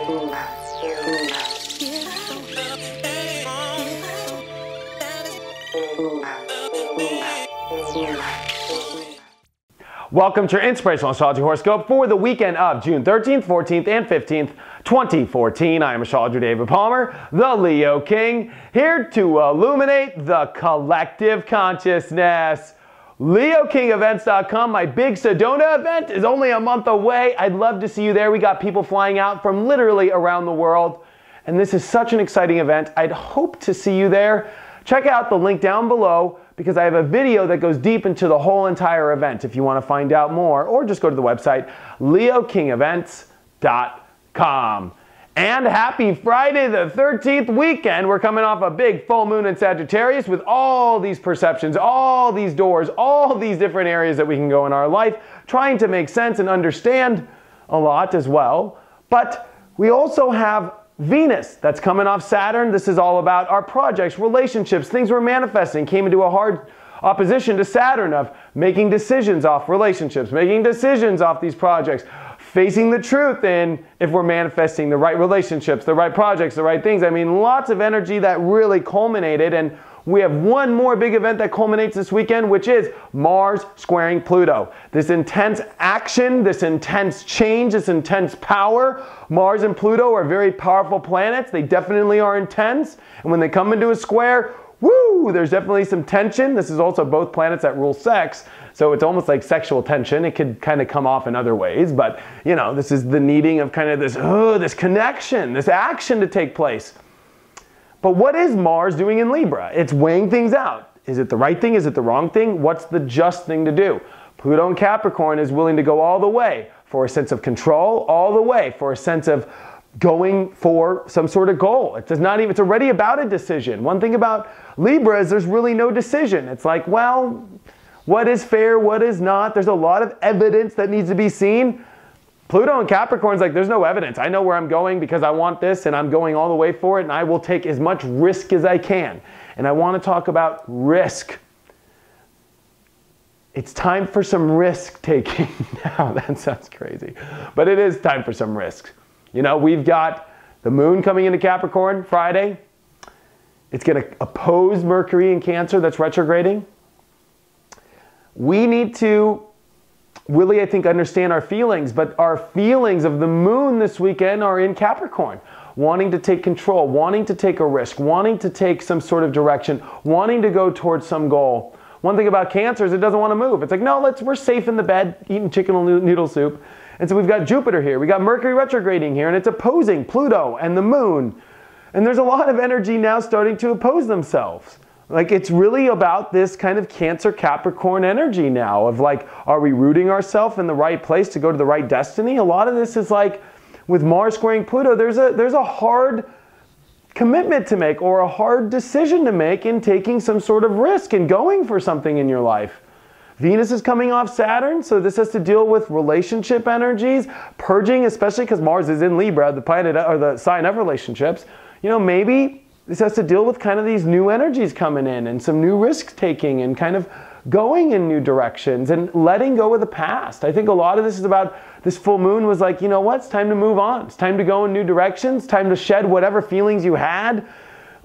Welcome to your Inspirational Astrology Horoscope for the weekend of June 13th, 14th, and 15th, 2014. I am astrologer David Palmer, the Leo King, here to illuminate the collective consciousness. LeoKingEvents.com, my big Sedona event is only a month away. I'd love to see you there. We got people flying out from literally around the world, and this is such an exciting event. I'd hope to see you there. Check out the link down below, because I have a video that goes deep into the whole entire event if you want to find out more, or just go to the website LeoKingEvents.com. And happy Friday the 13th weekend. We're coming off a big full moon in Sagittarius with all these perceptions, all these doors, all these different areas that we can go in our life, trying to make sense and understand a lot as well. But we also have Venus that's coming off Saturn. This is all about our projects, relationships, things we're manifesting. Came into a hard opposition to Saturn of making decisions off relationships, making decisions off these projects, facing the truth in if we're manifesting the right relationships, the right projects, the right things. I mean, lots of energy that really culminated, and we have one more big event that culminates this weekend, which is Mars squaring Pluto. This intense action, this intense change, this intense power. Mars and Pluto are very powerful planets. They definitely are intense. And when they come into a square, woo, there's definitely some tension. This is also both planets that rule sex. So it's almost like sexual tension. It could kind of come off in other ways. But, you know, this is the needing of kind of this connection, this action to take place. But what is Mars doing in Libra? It's weighing things out. Is it the right thing? Is it the wrong thing? What's the just thing to do? Pluto in Capricorn is willing to go all the way for a sense of control, all the way for a sense of going for some sort of goal. It's already about a decision. One thing about Libra is there's really no decision. It's like, well, what is fair? What is not? There's a lot of evidence that needs to be seen. Pluto and Capricorn's like, there's no evidence. I know where I'm going because I want this and I'm going all the way for it, and I will take as much risk as I can. And I want to talk about risk. It's time for some risk taking now. That sounds crazy, but it is time for some risk. You know, we've got the moon coming into Capricorn Friday. It's going to oppose Mercury in Cancer that's retrograding. We need to really, I think, understand our feelings, but our feelings of the moon this weekend are in Capricorn. Wanting to take control, wanting to take a risk, wanting to take some sort of direction, wanting to go towards some goal. One thing about Cancer is it doesn't want to move. It's like, no, we're safe in the bed eating chicken noodle soup. And so we've got Jupiter here, we got Mercury retrograding here, and it's opposing Pluto and the moon. And there's a lot of energy now starting to oppose themselves. Like, it's really about this kind of Cancer Capricorn energy now of like, are we rooting ourselves in the right place to go to the right destiny? A lot of this is like with Mars squaring Pluto, there's a hard commitment to make or a hard decision to make in taking some sort of risk and going for something in your life. Venus is coming off Saturn, so this has to deal with relationship energies, purging, especially because Mars is in Libra, the planet or the sign of relationships. You know, maybe this has to deal with kind of these new energies coming in and some new risk taking and kind of going in new directions and letting go of the past. I think a lot of this is about this full moon was like, you know what, it's time to move on. It's time to go in new directions. It's time to shed whatever feelings you had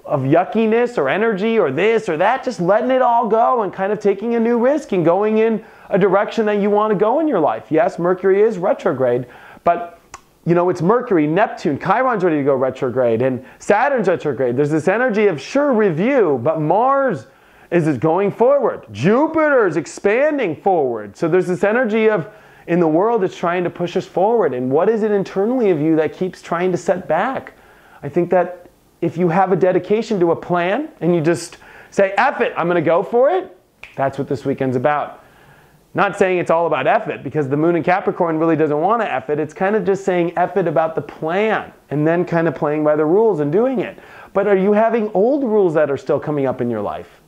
of yuckiness or energy or this or that, just letting it all go and kind of taking a new risk and going in a direction that you want to go in your life. Yes, Mercury is retrograde, but you know, it's Mercury, Neptune, Chiron's ready to go retrograde, and Saturn's retrograde. There's this energy of sure review, but Mars is going forward. Jupiter is expanding forward. So there's this energy of, in the world, it's trying to push us forward. And what is it internally of you that keeps trying to set back? I think that if you have a dedication to a plan and you just say, F it, I'm going to go for it, that's what this weekend's about. Not saying it's all about F it, because the moon in Capricorn really doesn't want to F it. It's kind of just saying F it about the plan and then kind of playing by the rules and doing it. But are you having old rules that are still coming up in your life?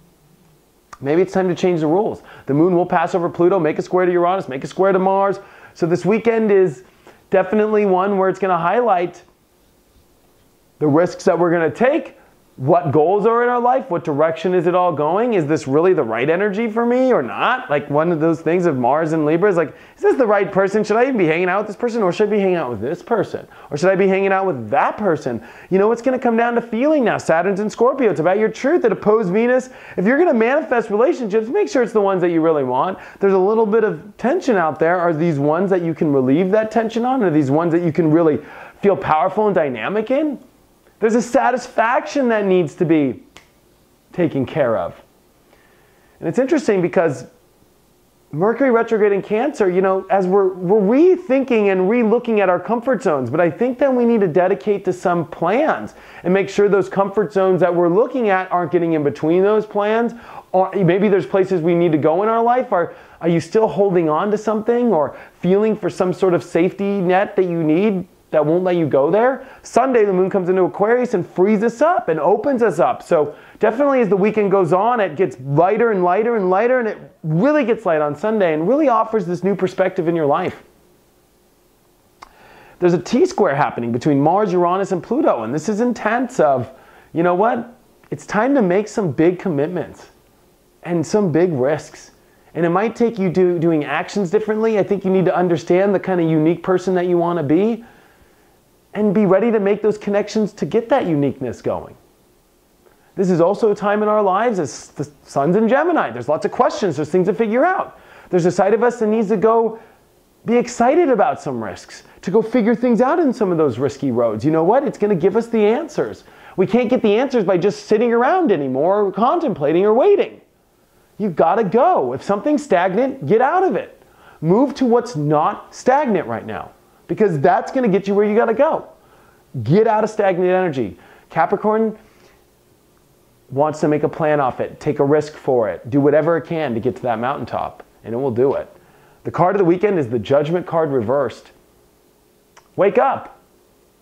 Maybe it's time to change the rules. The moon will pass over Pluto, make a square to Uranus, make a square to Mars. So this weekend is definitely one where it's going to highlight the risks that we're going to take, what goals are in our life, what direction is it all going? Is this really the right energy for me or not? Like one of those things of Mars and Libra is like, is this the right person? Should I even be hanging out with this person, or should I be hanging out with this person? Or should I be hanging out with that person? You know, it's going to come down to feeling now. Saturn's in Scorpio. It's about your truth. It opposed Venus. If you're going to manifest relationships, make sure it's the ones that you really want. There's a little bit of tension out there. Are these ones that you can relieve that tension on? Are these ones that you can really feel powerful and dynamic in? There's a satisfaction that needs to be taken care of. And it's interesting because Mercury retrograde in Cancer, you know, as we're rethinking and re-looking at our comfort zones, but I think that we need to dedicate to some plans and make sure those comfort zones that we're looking at aren't getting in between those plans. Or maybe there's places we need to go in our life. Are you still holding on to something or feeling for some sort of safety net that you need that won't let you go there? Sunday, the moon comes into Aquarius and frees us up and opens us up. So definitely as the weekend goes on, it gets lighter and lighter and lighter, and it really gets light on Sunday and really offers this new perspective in your life. There's a T-square happening between Mars, Uranus, and Pluto, and this is intense of, you know what? It's time to make some big commitments and some big risks. And it might take you doing actions differently. I think you need to understand the kind of unique person that you want to be, and be ready to make those connections to get that uniqueness going. This is also a time in our lives as the sun's in Gemini. There's lots of questions, there's things to figure out. There's a side of us that needs to go be excited about some risks, to go figure things out in some of those risky roads. You know what? It's going to give us the answers. We can't get the answers by just sitting around anymore, or contemplating or waiting. You've got to go. If something's stagnant, get out of it. Move to what's not stagnant right now, because that's going to get you where you got to go. Get out of stagnant energy. Capricorn wants to make a plan off it, take a risk for it, do whatever it can to get to that mountaintop, and it will do it. The card of the weekend is the Judgment card reversed. Wake up,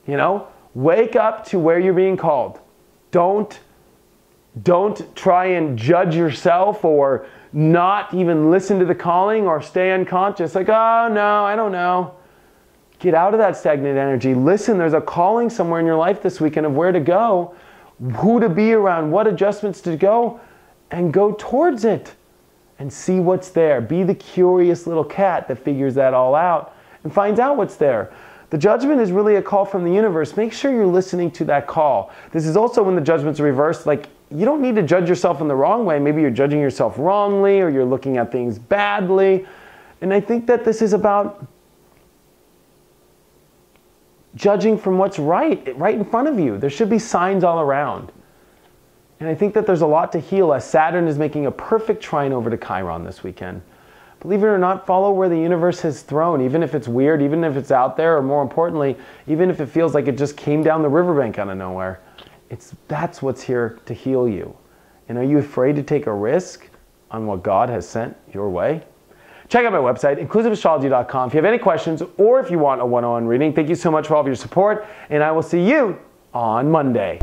you know? Wake up to where you're being called. Don't try and judge yourself or not even listen to the calling or stay unconscious like, oh no, I don't know. Get out of that stagnant energy. Listen, there's a calling somewhere in your life this weekend of where to go, who to be around, what adjustments to go, and go towards it and see what's there. Be the curious little cat that figures that all out and finds out what's there. The Judgment is really a call from the universe. Make sure you're listening to that call. This is also when the Judgment's reversed, like you don't need to judge yourself in the wrong way. Maybe you're judging yourself wrongly or you're looking at things badly. And I think that this is about judging from what's right in front of you. There should be signs all around. And I think that there's a lot to heal as Saturn is making a perfect trine over to Chiron this weekend. Believe it or not, follow where the universe has thrown, even if it's weird, even if it's out there, or more importantly, even if it feels like it just came down the riverbank out of nowhere. That's what's here to heal you. And are you afraid to take a risk on what God has sent your way? Check out my website, inclusiveastrology.com. If you have any questions or if you want a one-on-one reading, thank you so much for all of your support, and I will see you on Monday.